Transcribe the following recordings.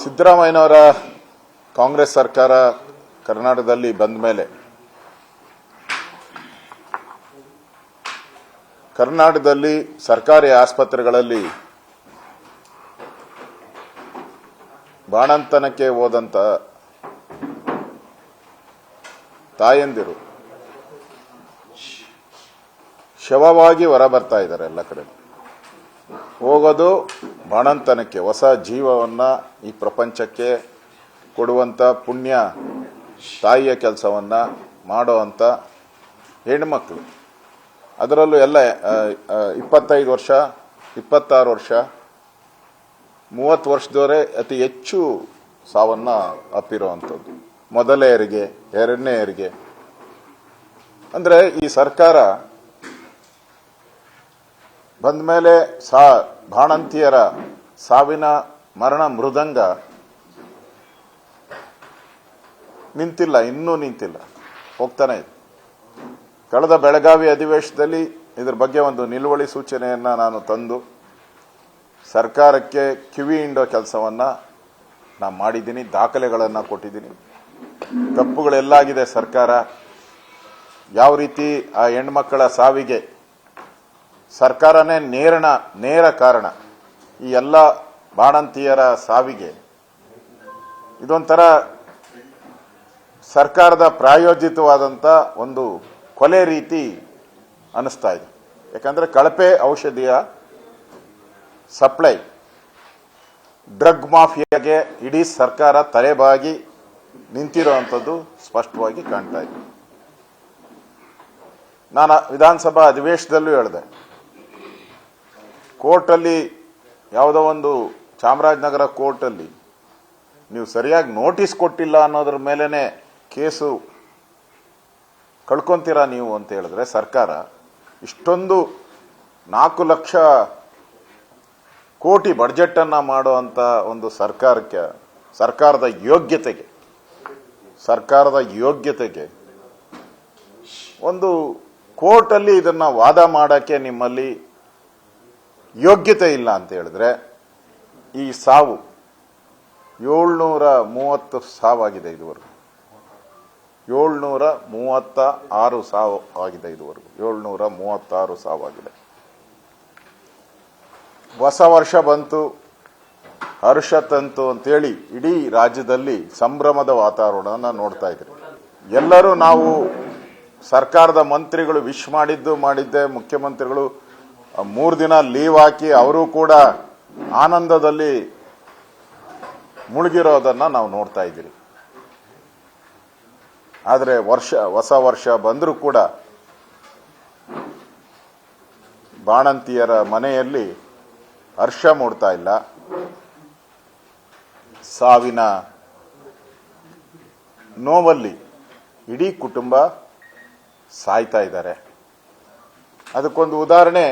ಸಿದ್ದರಾಮಯ್ಯನವರ ಕಾಂಗ್ರೆಸ್ ಸರ್ಕಾರ ಕರ್ನಾಟಕದಲ್ಲಿ ಬಂದ ಮೇಲೆ ಕರ್ನಾಟಕದಲ್ಲಿ ಸರ್ಕಾರಿ ಆಸ್ಪತ್ರೆಗಳಲ್ಲಿ ಬಾಣಂತನಕ್ಕೆ ಹೋದಂತ ತಾಯಂದಿರು ಶವವಾಗಿ ಹೊರಬರ್ತಾ ಇದ್ದಾರೆ. ಎಲ್ಲ ಕಡೆ ಹೋಗೋದು ಬಾಣಂತನಕ್ಕೆ, ಹೊಸ ಜೀವವನ್ನ ಈ ಪ್ರಪಂಚಕ್ಕೆ ಕೊಡುವಂತ ಪುಣ್ಯ ತಾಯಿಯ ಕೆಲಸವನ್ನ ಮಾಡುವಂತ ಹೆಣ್ಮಕ್ಳು. ಅದರಲ್ಲೂ ಎಲ್ಲ 25 ವರ್ಷ, 26 ವರ್ಷ, 30 ವರ್ಷದವರೇ ಅತಿ ಹೆಚ್ಚು ಸಾವನ್ನ ಅಪ್ಪಿರುವಂಥದ್ದು. ಮೊದಲೇ ಹೆರಿಗೆ, ಎರಡನೇ ಹೆರಿಗೆ. ಅಂದ್ರೆ ಈ ಸರ್ಕಾರ ಬಂದ ಮೇಲೆ ಬಾಣಂತಿಯರ ಸಾವಿನ ಮರಣ ಮೃದಂಗ ನಿಂತಿಲ್ಲ, ಇನ್ನೂ ನಿಂತಿಲ್ಲ, ಹೋಗ್ತಾನೆ ಇದೆ. ಕಳೆದ ಬೆಳಗಾವಿ ಅಧಿವೇಶನದಲ್ಲಿ ಇದರ ಬಗ್ಗೆ ಒಂದು ನಿಲುವಳಿ ಸೂಚನೆಯನ್ನ ನಾನು ತಂದು ಸರ್ಕಾರಕ್ಕೆ ಕಿವಿ ಹಿಂಡೋ ಕೆಲಸವನ್ನ ನಾನು ಮಾಡಿದ್ದೀನಿ, ದಾಖಲೆಗಳನ್ನು ಕೊಟ್ಟಿದ್ದೀನಿ. ತಪ್ಪುಗಳೆಲ್ಲಾಗಿದೆ ಸರ್ಕಾರ. ಯಾವ ರೀತಿ ಆ ಹೆಣ್ಮಕ್ಕಳ ಸಾವಿಗೆ ಸರ್ಕಾರನೇ ನೇರ ಕಾರಣ. ಈ ಎಲ್ಲ ಬಾಣಂತಿಯರ ಸಾವಿಗೆ ಇದೊಂಥರ ಸರ್ಕಾರದ ಪ್ರಾಯೋಜಿತವಾದಂಥ ಒಂದು ಕೊಲೆ ರೀತಿ ಅನಿಸ್ತಾ ಇದೆ. ಯಾಕಂದ್ರೆ ಕಳಪೆ ಔಷಧಿಯ ಸಪ್ಲೈ, ಡ್ರಗ್ ಮಾಫಿಯಾಗೆ ಇಡೀ ಸರ್ಕಾರ ತಲೆಬಾಗಿ ನಿಂತಿರುವಂಥದ್ದು ಸ್ಪಷ್ಟವಾಗಿ ಕಾಣ್ತಾ ಇದೆ. ನಾನು ವಿಧಾನಸಭಾ ಅಧಿವೇಶನದಲ್ಲೂ ಹೇಳಿದೆ, ಕೋರ್ಟಲ್ಲಿ ಯಾವುದೋ ಒಂದು ಚಾಮರಾಜನಗರ ಕೋರ್ಟಲ್ಲಿ ನೀವು ಸರಿಯಾಗಿ ನೋಟಿಸ್ ಕೊಟ್ಟಿಲ್ಲ ಅನ್ನೋದ್ರ ಮೇಲೇನೆ ಕೇಸು ಕಳ್ಕೊಂತೀರಾ ನೀವು ಅಂತ ಹೇಳಿದ್ರೆ, ಸರ್ಕಾರ ಇಷ್ಟೊಂದು 4 ಲಕ್ಷ ಕೋಟಿ ಬಡ್ಜೆಟ್ ಅನ್ನ ಮಾಡುವಂತ ಒಂದು ಸರ್ಕಾರದ ಯೋಗ್ಯತೆಗೆ ಒಂದು ಕೋರ್ಟ್ ಅಲ್ಲಿ ಇದನ್ನ ವಾದ ಮಾಡಕ್ಕೆ ನಿಮ್ಮಲ್ಲಿ ಯೋಗ್ಯತೆ ಇಲ್ಲ ಅಂತ ಹೇಳಿದ್ರೆ, ಈ ಸಾವು 730 ಸಾವಾಗಿದೆ ಇದುವರೆಗೂ. 736 ಸಾವು ಆಗಿದೆ ಇದುವರೆಗೂ. 736 ಸಾವಾಗಿದೆ. ಹೊಸ ವರ್ಷ ಬಂತು, ಹರ್ಷ ತಂತು ಅಂತೇಳಿ ಇಡೀ ರಾಜ್ಯದಲ್ಲಿ ಸಂಭ್ರಮದ ವಾತಾವರಣನ ನೋಡ್ತಾ ಇದ್ರಿ. ಎಲ್ಲರೂ ನಾವು ಸರ್ಕಾರದ ಮಂತ್ರಿಗಳು ವಿಶ್ ಮಾಡಿದ್ದೆ, ಮುಖ್ಯಮಂತ್ರಿಗಳು 3 ದಿನ ಲೀವ್ ಹಾಕಿ ಅವರು ಕೂಡ ಆನಂದದಲ್ಲಿ ಮುಳುಗಿರೋದನ್ನ ನಾವು ನೋಡ್ತಾ ಇದ್ದೀರಿ. ಆದರೆ ಹೊಸ ವರ್ಷ ಬಂದರೂ ಕೂಡ ಬಾಣಂತಿಯರ ಮನೆಯಲ್ಲಿ ಹರ್ಷ ಮೂಡ್ತಾ ಇಲ್ಲ. ಸಾವಿನ ನೋವಲ್ಲಿ ಇಡೀ ಕುಟುಂಬ ಸಾಯ್ತಾ ಇದ್ದಾರೆ. ಅದಕ್ಕೊಂದು ಉದಾಹರಣೆ,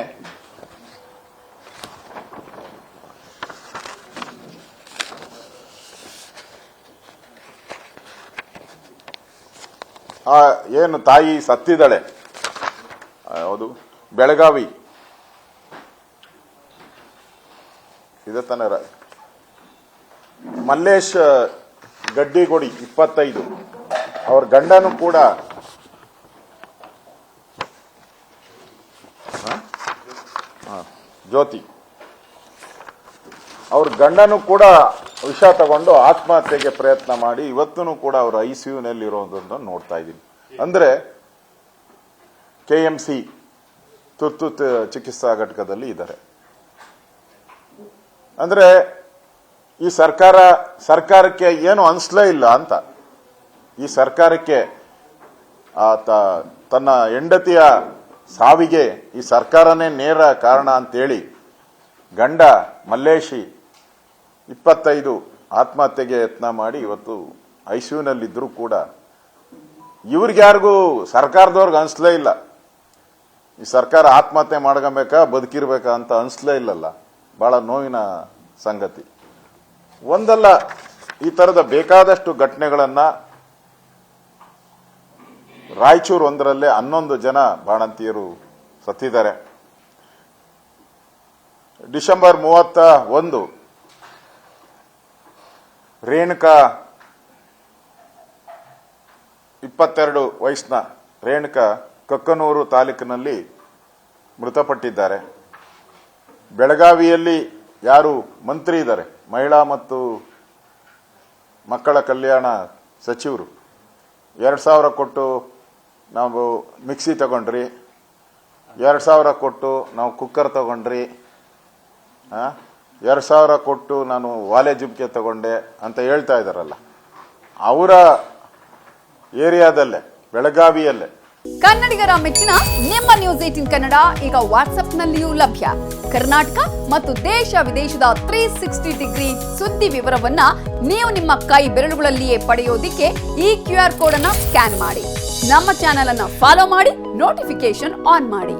ಏನು ತಾಯಿ ಸತ್ತಿದ್ದಾಳೆ, ಹೌದು, ಬೆಳಗಾವಿ ಇದೆ ತಾನೆ, ಮಲ್ಲೇಶ್ ಗಡ್ಡಿಗೋಡಿ 25, ಅವ್ರ ಗಂಡನು ಕೂಡ ಜ್ಯೋತಿ, ಅವ್ರ ಗಂಡನು ಕೂಡ ವಿಷ ತಗೊಂಡು ಆತ್ಮಹತ್ಯೆಗೆ ಪ್ರಯತ್ನ ಮಾಡಿ ಇವತ್ತೂ ಕೂಡ ಅವರು ಐಸಿಯುನಲ್ಲಿ ಇರೋದನ್ನ ನೋಡ್ತಾ ಇದ್ದೀನಿ. ಅಂದ್ರೆ KMC ತುರ್ತು ಚಿಕಿತ್ಸಾ ಘಟಕದಲ್ಲಿ ಇದ್ದಾರೆ. ಅಂದ್ರೆ ಈ ಸರ್ಕಾರಕ್ಕೆ ಏನು ಅನ್ಸ್ಲೇ ಇಲ್ಲ ಅಂತ, ಈ ಸರ್ಕಾರಕ್ಕೆ ತನ್ನ ಹೆಂಡತಿಯ ಸಾವಿಗೆ ಈ ಸರ್ಕಾರನೇ ನೇರ ಕಾರಣ ಅಂತೇಳಿ ಗಂಡ ಮಲ್ಲೇಶಿ 25 ಆತ್ಮಹತ್ಯೆಗೆ ಯತ್ನ ಮಾಡಿ ಇವತ್ತು ಐಸಿಯುನಲ್ಲಿದ್ದರೂ ಕೂಡ ಇವ್ರಿಗ್ಯಾರಿಗೂ ಸರ್ಕಾರದವ್ರಿಗೆ ಅನ್ಸ್ಲೇ ಇಲ್ಲ. ಈ ಸರ್ಕಾರ ಆತ್ಮಹತ್ಯೆ ಮಾಡ್ಕೊಬೇಕಾ ಬದುಕಿರ್ಬೇಕಾ ಅಂತ ಅನ್ಸ್ಲೇ ಇಲ್ಲಲ್ಲ. ಬಹಳ ನೋವಿನ ಸಂಗತಿ. ಒಂದಲ್ಲ, ಈ ತರದ ಬೇಕಾದಷ್ಟು ಘಟನೆಗಳನ್ನ ರಾಯಚೂರು ಒಂದರಲ್ಲೇ 11 ಜನ ಬಾಣಂತಿಯರು ಸತ್ತಿದ್ದಾರೆ. ಡಿಸೆಂಬರ್ 31 ರೇಣುಕಾ 22 ವಯಸ್ಸಿನ ರೇಣುಕಾ ಕೊಕ್ಕನೂರು ತಾಲೂಕಿನಲ್ಲಿ ಮೃತಪಟ್ಟಿದ್ದಾರೆ. ಬೆಳಗಾವಿಯಲ್ಲಿ ಯಾರು ಮಂತ್ರಿ ಇದ್ದಾರೆ, ಮಹಿಳಾ ಮತ್ತು ಮಕ್ಕಳ ಕಲ್ಯಾಣ ಸಚಿವರು, 2,000 ಕೊಟ್ಟು ನಾವು ಮಿಕ್ಸಿ ತಗೊಂಡ್ರಿ, 2,000 ಕೊಟ್ಟು ನಾವು ಕುಕ್ಕರ್ ತಗೊಂಡ್ರಿ, 2,000 ಕೊಟ್ಟು ನಾನು ವಾಲೆ ಜುಮ್ಕೆ ತಗೊಂಡೆ ಅಂತ ಹೇಳ್ತಾ ಇದ್ದಾರಲ್ಲ, ಅವರ ಏರಿಯಾದಲ್ಲೇ ಬೆಳಗಾವಿಯಲ್ಲೇ. ಕನ್ನಡಿಗರ ಮೆಚ್ಚಿನ ನಿಮ್ಮ ನ್ಯೂಸ್ 18 ಕನ್ನಡ ಈಗ ವಾಟ್ಸ್ಆಪ್ನಲ್ಲಿಯೂ ಲಭ್ಯ. ಕರ್ನಾಟಕ ಮತ್ತು ದೇಶ ವಿದೇಶದ 360 ಡಿಗ್ರಿ ಸುದ್ದಿ ವಿವರವನ್ನ ನೀವು ನಿಮ್ಮ ಕೈ ಬೆರಳುಗಳಲ್ಲಿಯೇ ಪಡೆಯೋದಿಕ್ಕೆ ಈ QR ಕೋಡ್ ಅನ್ನ ಸ್ಕ್ಯಾನ್ ಮಾಡಿ. ನಮ್ಮ ಚಾನೆಲ್ ಅನ್ನ ಫಾಲೋ ಮಾಡಿ, ನೋಟಿಫಿಕೇಶನ್ ಆನ್ ಮಾಡಿ.